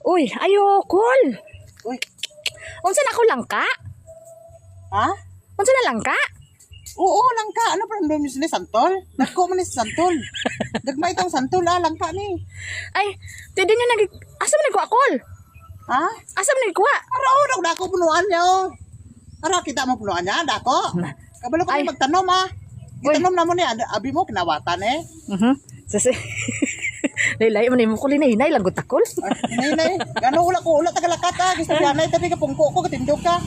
Uy, ayo, Kol. Uy, Unsa na ako langka? ha? Unsa na langka? Oo, langka. Ano problem ni Santol? Dagko man ni Santol. Dagmay itong Santol, langka ni. Ay, di din nag asa man nagkuha, Kol? Ha? Asa man nagkuha? Araw, dako punuan niya, oh. Ara, kita mo punuan niya, dako. Kabalo ko Ay. may magtanom, ha? Itanom na mo ni, abi mo, kinawatan, eh. Sasi. Laylay man mo ko linay lang gutakol. Hinay, gano'n wala tagalakat, ha? Gusto niya, tabi ka pungko ko, katindog ka.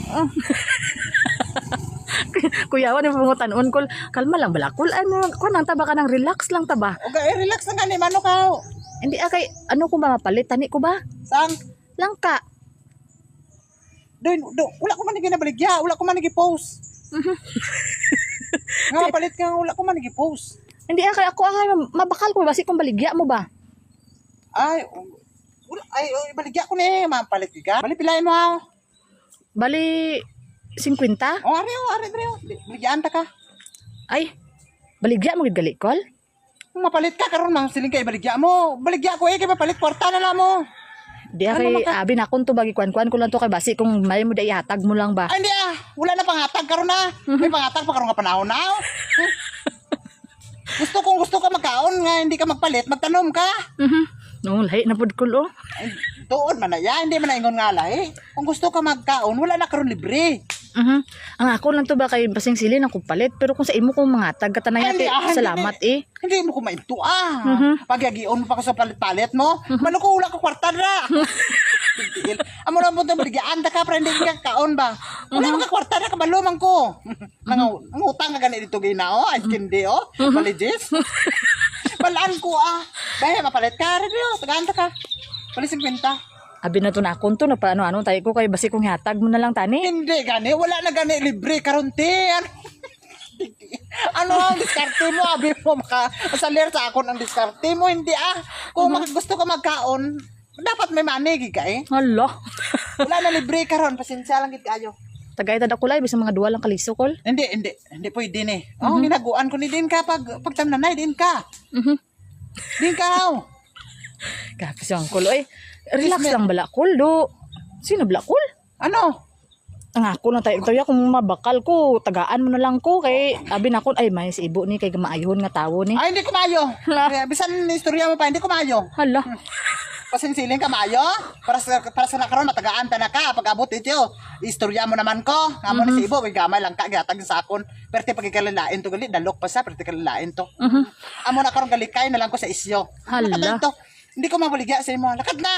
Kuyawan yung pangutan-on, Kol. Kalma lang bala, Kol. Ano, kuan ang taba ka ng relax lang taba. Okay, relax na gani, mano ka. Hindi kay ano ko ba mapalit tani ko ba? Saan? Langka. Doon, wala ko man ginabaligya, wala ko man nag-post. Nga mapalit ka, wala ko man nag-post. Hindi kay ako mabakal ko basi kung baligya mo ba? Ay, wala, baligya ko ni, mapalit ka. Balipilayan mo, ha? Bali 50? O, ari, baligyaan ta ka. Ay, baligya mo gid gali, Kol? Kung mapalit ka, karon mang siling kay baligya mo. Baligya ko, kay mapalit, kwarta na lang mo. Di kay abi na kun to bagi kwan-kwan ko lang to kay basi kung may mo day hatag mo lang ba. Ay, hindi wala na panghatag karon na. May panghatag pa karon nga panahon na. Gusto ka magkaon nga, hindi ka magpalit, magtanom ka. No, lahi na pud Kol, oh. Ay, tuon man na yan, hindi man na ingon nga lahi. Kung gusto ka magkaon, wala na karon libre. Ang ako lang to ba kay basing sili na ko palit pero kung sa imo kung mga tag katanay Ay, hindi, salamat hindi. eh. Hindi mo ko mainto Pagyagion mo pa ko sa palit-palit mo, mano ko wala ko kwarta na. Amo na mo to baligyan ta ka para hindi ka kaon ba. Wala ka kwarta na kabalo man ko. Nang utang ka gani dito ginao, ay kindi maligis. Balaan ko Bahe mapalit ka rin tagaan ta ka. Pali 50. Abi na to na akon to na paano tayo ko kay basi kung hatag mo na lang tani. Hindi gani, wala na gani libre karon ti. Ano ang diskarte mo? Abi mo makasalir sa akon ang diskarte mo. Hindi Kung gusto ka magkaon, dapat may money gid ka eh. Hala. Wala na libre karon, pasensya lang gid kayo. Tagay ta kulay bisan mga duwa lang kaliso, Kol. Hindi pwede ni. Ginaguan ko ni din ka pag tamnanay din ka. Din ka. Kapis ang Kol, oy. Relax lang bala, Kol, do. Sino bala, Kol? Ano? Ang ako na tayo kung mabakal ko, tagaan mo na lang ko kay abi na ko ay may si ibo ni kay maayhon nga tawo ni. Ay, hindi ko mayo. Bisan istorya mo pa, hindi ko mayo. Hala. Pasinsiling ka mayo. Para sa nakaroon, matagaan ta na ka. Pag abot ito, istorya mo naman ko. Nga mo ni si ibo, may gamay lang ka, gatag sa akon. Pero ti pagkikalilain to gali, dalok pa sa, pero ti kalilain to. Amo na karon galikay na lang ko sa isyo. Hala. Hindi ko mabaligya sa imo. Lakad na.